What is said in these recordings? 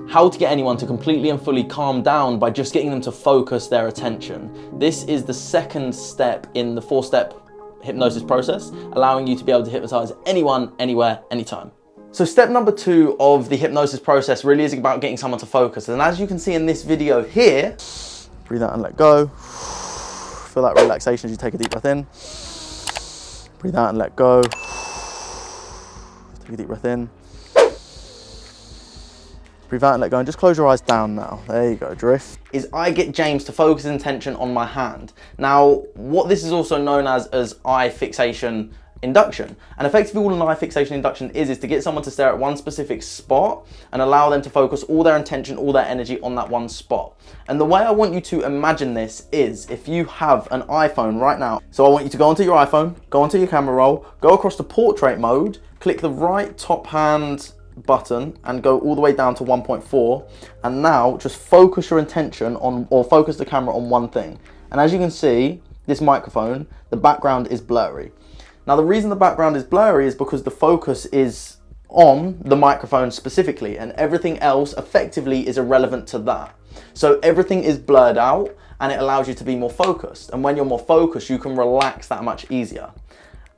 How to get anyone to completely and fully calm down by just getting them to focus their attention. This is the second step in the 4-step hypnosis process, allowing you to be able to hypnotize anyone, anywhere, anytime. So step number 2 of the hypnosis process really is about getting someone to focus. And as you can see in this video here, breathe out and let go. Feel that relaxation as you take a deep breath in. Breathe out and let go. Take a deep breath in. Breathe out and let go, and just close your eyes down now. There you go, drift. I get James to focus his attention on my hand. Now, what this is also known as eye fixation induction. And effectively all an eye fixation induction is to get someone to stare at one specific spot and allow them to focus all their intention, all their energy on that one spot. And the way I want you to imagine this is if you have an iPhone right now. So I want you to go onto your iPhone, go onto your camera roll, go across to portrait mode, click the right top hand button and go all the way down to 1.4, and now just focus your intention on, or focus the camera on one thing. And as you can see, this microphone, the background is blurry. Now the reason the background is blurry is because the focus is on the microphone specifically, and everything else effectively is irrelevant to that. So everything is blurred out and it allows you to be more focused, and when you're more focused you can relax that much easier.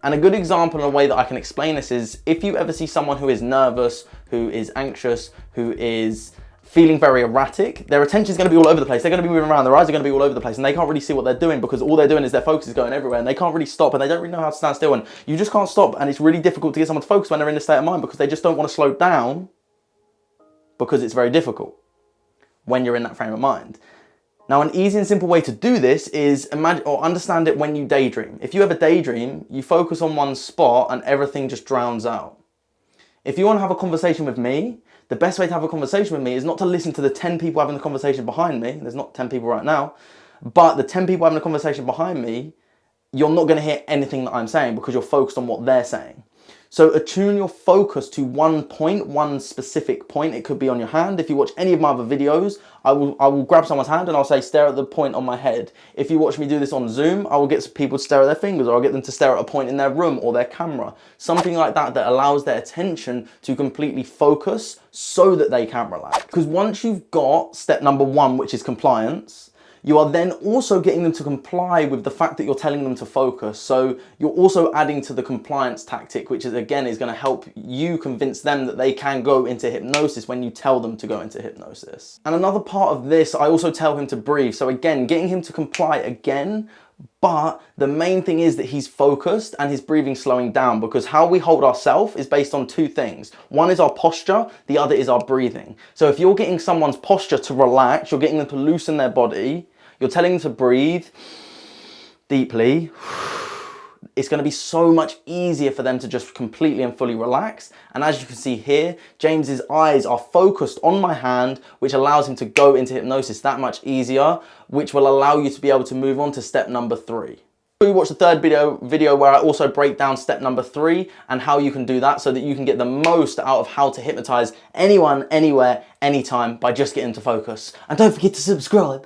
And a good example and a way that I can explain this is if you ever see someone who is nervous, who is anxious, who is feeling very erratic, their attention is going to be all over the place. They're going to be moving around, their eyes are going to be all over the place, and they can't really see what they're doing because all they're doing is their focus is going everywhere, and they can't really stop, and they don't really know how to stand still, and you just can't stop, and it's really difficult to get someone to focus when they're in this state of mind because they just don't want to slow down because it's very difficult when you're in that frame of mind. Now, an easy and simple way to do this is imagine or understand it when you daydream. If you ever daydream, you focus on one spot and everything just drowns out. If you want to have a conversation with me, the best way to have a conversation with me is not to listen to the 10 people having the conversation behind me. There's not 10 people right now, but the 10 people having the conversation behind me, you're not going to hear anything that I'm saying because you're focused on what they're saying. So attune your focus to one point, one specific point. It could be on your hand. If you watch any of my other videos, I will grab someone's hand and I'll say, stare at the point on my head. If you watch me do this on Zoom, I will get people to stare at their fingers, or I'll get them to stare at a point in their room or their camera. Something like that that allows their attention to completely focus so that they can relax. Because once you've got step number 1, which is compliance, you are then also getting them to comply with the fact that you're telling them to focus. So you're also adding to the compliance tactic, which is again is going to help you convince them that they can go into hypnosis when you tell them to go into hypnosis. And another part of this, I also tell him to breathe. So again, getting him to comply again, but the main thing is that he's focused and his breathing slowing down, because how we hold ourselves is based on 2 things. One is our posture, the other is our breathing. So if you're getting someone's posture to relax, you're getting them to loosen their body, you're telling them to breathe deeply, it's going to be so much easier for them to just completely and fully relax. And as you can see here, James's eyes are focused on my hand, which allows him to go into hypnosis that much easier, which will allow you to be able to move on to step number 3. You watch the third video where I also break down step number 3 and how you can do that so that you can get the most out of how to hypnotize anyone, anywhere, anytime by just getting to focus. And don't forget to subscribe.